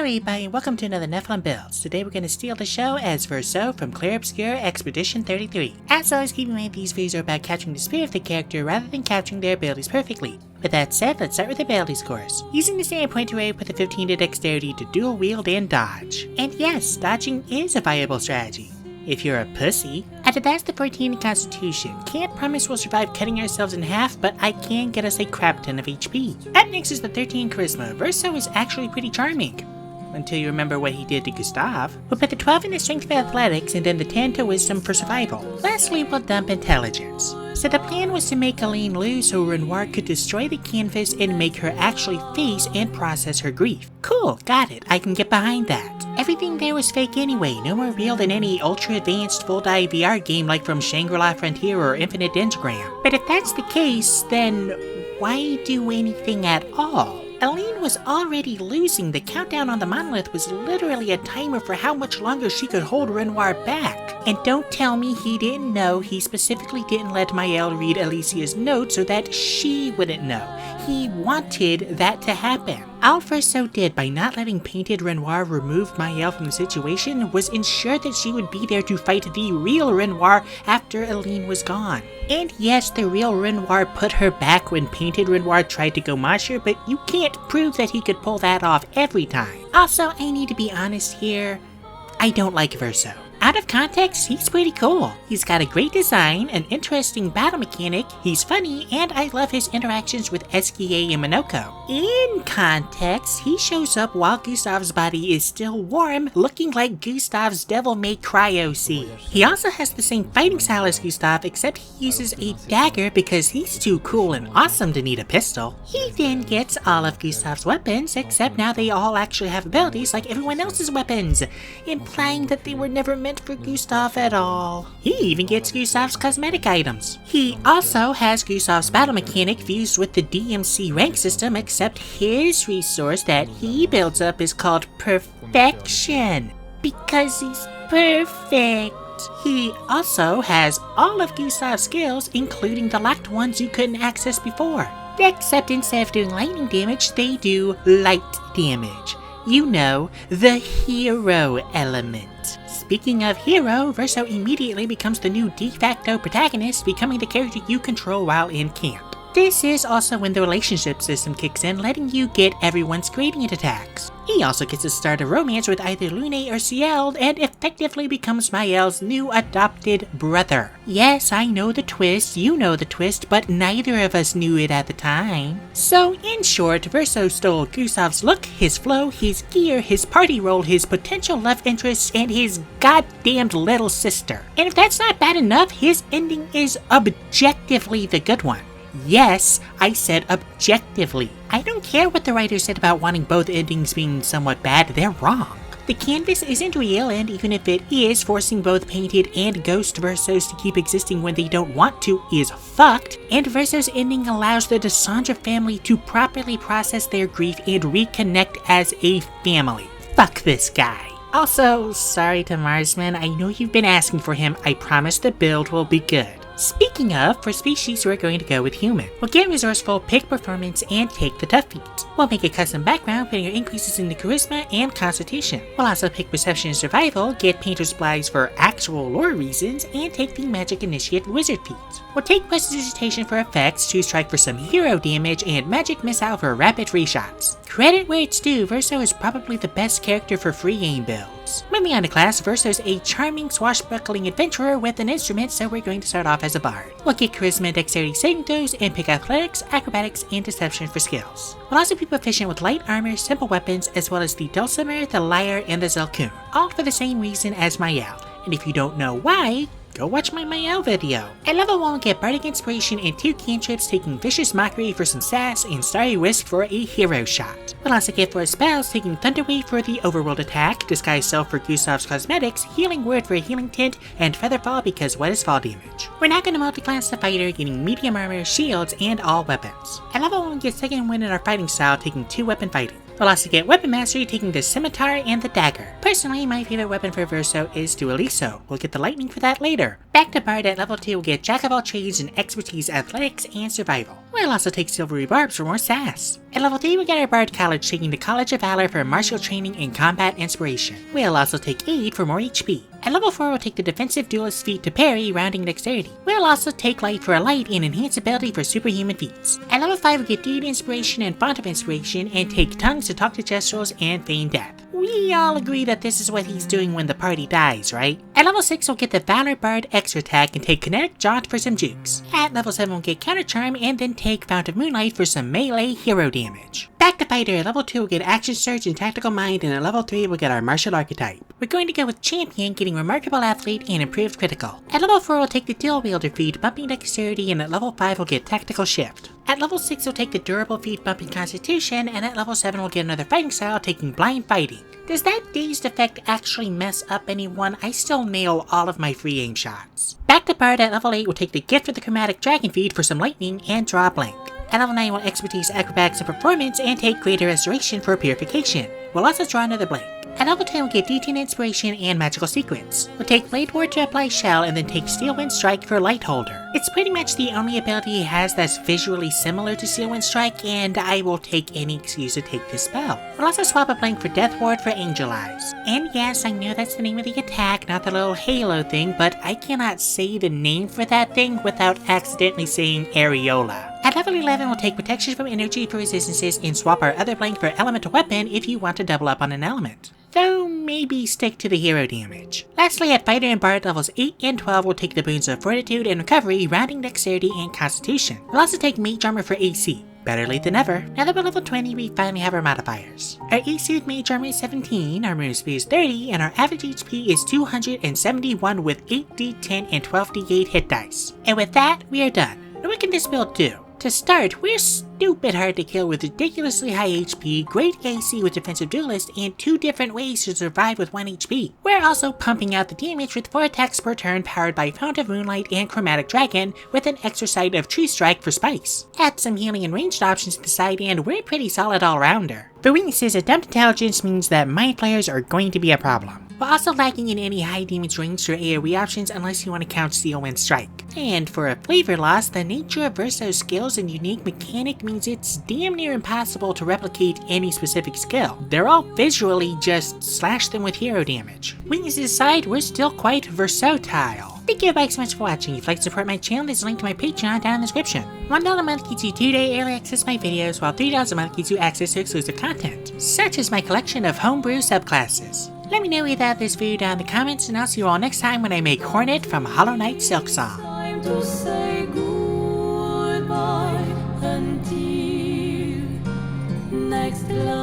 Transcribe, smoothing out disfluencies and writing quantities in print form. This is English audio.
everybody, and welcome to another Nephilim Builds. Today we're going to steal the show as Verso from Clair Obscur Expedition 33. As always, keep in mind these videos are about capturing the spirit of the character rather than capturing their abilities perfectly. With that said, let's start with the ability scores. Using the standard point array with a 15 to dexterity to dual wield and dodge. And yes, dodging is a viable strategy. If you're a pussy. After that's the 14 in Constitution. Can't promise we'll survive cutting ourselves in half, but I can get us a crap ton of HP. Up next is the 13 Charisma. Verso is actually pretty charming. Until you remember what he did to Gustav. We'll put the 12 in the Strength of Athletics and then the 10 to Wisdom for Survival. Lastly, we'll dump Intelligence. So the plan was to make Aline lose so Renoir could destroy the canvas and make her actually face and process her grief. Cool, got it, I can get behind that. Everything there was fake anyway, no more real than any ultra-advanced full-dive VR game like from Shangri-La Frontier or Infinite Dendrogram. But if that's the case, then why do anything at all? Aline was already losing. The countdown on the monolith was literally a timer for how much longer she could hold Renoir back. And don't tell me he didn't know. He specifically didn't let Maëlle read Alicia's note so that she wouldn't know. He wanted that to happen. All Verso did by not letting Painted Renoir remove Maëlle from the situation was ensure that she would be there to fight the real Renoir after Aline was gone. And yes, the real Renoir put her back when Painted Renoir tried to go Masher, but you can't prove that he could pull that off every time. Also, I need to be honest here, I don't like Verso. Out of context, he's pretty cool. He's got a great design, an interesting battle mechanic, he's funny, and I love his interactions with SKA and Minoko. In context, he shows up while Gustav's body is still warm, looking like Gustav's devil-made cryo sea. He also has the same fighting style as Gustav, except he uses a dagger because he's too cool and awesome to need a pistol. He then gets all of Gustav's weapons, except now they all actually have abilities like everyone else's weapons, implying that they were never meant for Gustav at all. He even gets Gustav's cosmetic items. He also has Gustav's battle mechanic fused with the DMC rank system, except his resource that he builds up is called Perfection, because he's perfect. He also has all of Gustav's skills, including the locked ones you couldn't access before. Except instead of doing lightning damage, they do light damage. You know, the hero element. Speaking of hero, Verso immediately becomes the new de facto protagonist, becoming the character you control while in camp. This is also when the relationship system kicks in, letting you get everyone's gradient attacks. He also gets to start a romance with either Lune or Ciel and effectively becomes Maëlle's new adopted brother. Yes, I know the twist, you know the twist, but neither of us knew it at the time. So, in short, Verso stole Gustav's look, his flow, his gear, his party role, his potential love interests, and his goddamned little sister. And if that's not bad enough, his ending is objectively the good one. Yes, I said objectively. I don't care what the writer said about wanting both endings being somewhat bad, they're wrong. The canvas isn't real, and even if it is, forcing both Painted and Ghost Versos to keep existing when they don't want to is fucked, and Verso's ending allows the Desandra family to properly process their grief and reconnect as a family. Fuck this guy. Also, sorry to Marsman, I know you've been asking for him, I promise the build will be good. Speaking of, for species we're going to go with human. We'll get resourceful, pick performance, and take the tough feats. We'll make a custom background, putting your increases in the charisma and constitution. We'll also pick perception and survival, get painter's supplies for actual lore reasons, and take the magic initiate wizard feats. We'll take prestidigitation for effects, choose strike for some hero damage, and magic missile for rapid free shots. Credit where it's due, Verso is probably the best character for free game builds. Moving on to class, Verso's a charming swashbuckling adventurer with an instrument, so we're going to start off as a bard. We'll get charisma and dexterity saving throws, and pick athletics, acrobatics, and deception for skills. We'll also be proficient with light armor, simple weapons, as well as the dulcimer, the lyre, and the zelkun, all for the same reason as Maëlle. And if you don't know why, go watch my Maëlle video. At level 1, we'll get Bardic Inspiration and 2 cantrips, taking Vicious Mockery for some sass and Starry Wisp for a hero shot. We'll also get 4 spells, taking Thunderwave for the overworld attack, Disguise Self for Gustav's cosmetics, Healing Word for a healing tint, and Featherfall because what is fall damage? We're now going to multi-class the fighter, getting medium armor, shields, and all weapons. At level 1, we'll get second wind in our fighting style, taking 2 weapon fighting. We'll also get Weapon Mastery, taking the Scimitar and the Dagger. Personally, my favorite weapon for Verso is Dueliso. We'll get the Lightning for that later. Back to Bard at level 2, we'll get Jack of all trades and Expertise, Athletics, and Survival. We'll also take Silvery Barbs for more sass. At level 3, we get our Bard College, taking the College of Valor for martial training and combat inspiration. We'll also take Aid for more HP. At level 4, we'll take the Defensive Duelist feat to parry, rounding dexterity. We'll also take Light for a light and enhance ability for superhuman feats. At level 5, we'll get Deed Inspiration and Font of Inspiration, and take Tongues to talk to Gestrels and feign death. We all agree that this is what he's doing when the party dies, right? At level 6, we'll get the Valor Bard extra attack and take Kinetic Jaunt for some jukes. At level 7, we'll get Counter Charm and then take Fount of Moonlight for some melee hero damage. Back to Fighter, at level 2 we'll get Action Surge and Tactical Mind, and at level 3 we'll get our Martial Archetype. We're going to go with Champion, getting Remarkable Athlete and Improved Critical. At level 4 we'll take the Dual Wielder feat, bumping Dexterity, and at level 5 we'll get Tactical Shift. At level 6 we'll take the Durable feat, bumping Constitution, and at level 7 we'll get another Fighting Style, taking Blind Fighting. Does that dazed effect actually mess up anyone? I still nail all of my free aim shots. Back to Bard, at level 8 we'll take the Gift of the Chromatic Dragon feat for some Lightning and draw a blank. At level 9 we'll Expertise, Acrobatics, and Performance and take Greater Restoration for Purification. We'll also draw another blank. At level 10 we'll get D10 Inspiration and Magical Sequence. We'll take Blade Ward to apply Shell and then take Steel Wind Strike for Light Holder. It's pretty much the only ability he has that's visually similar to Steel Wind Strike, and I will take any excuse to take this spell. We'll also swap a blank for Death Ward for Angel Eyes. And yes, I know that's the name of the attack, not the little halo thing, but I cannot say the name for that thing without accidentally saying Areola. At level 11 we'll take Protection from Energy for resistances and swap our other blank for Elemental Weapon if you want to double up on an element. Though maybe stick to the hero damage. Lastly, at Fighter and Bard levels 8 and 12 we'll take the boons of Fortitude and Recovery, rounding Dexterity and Constitution. We'll also take Mage Armor for AC. Better late than never. Now that we're level 20, we finally have our modifiers. Our AC with Mage Armor is 17, our Rune Speed is 30, and our average HP is 271 with 8d10 and 12d8 hit dice. And with that, we are done. Now what can this build do? To start, we're stupid hard to kill with ridiculously high HP, great AC with Defensive Duelist, and 2 different ways to survive with 1 HP. We're also pumping out the damage with 4 attacks per turn powered by Fount of Moonlight and Chromatic Dragon with an extra side of Tree Strike for Spice. Add some healing and ranged options to the side and we're a pretty solid all-rounder. For weaknesses, a dumped intelligence means that mind flayers are going to be a problem. We're also lacking in any high damage range or AoE options unless you want to count Steel Wind Strike. And for a flavor loss, the nature of Verso's skills and unique mechanic means it's damn near impossible to replicate any specific skill. They're all visually just slash them with hero damage. Weaknesses aside, we're still quite versatile. Thank you guys so much for watching. If you'd like to support my channel, there's a link to my Patreon down in the description. $1 a month gets you 2-day early access to my videos, while $3 a month gets you access to exclusive content, such as my collection of homebrew subclasses. Let me know what you thought of this video down in the comments, and I'll see you all next time when I make Hornet from Hollow Knight Silksong. Time to say goodbye until next life.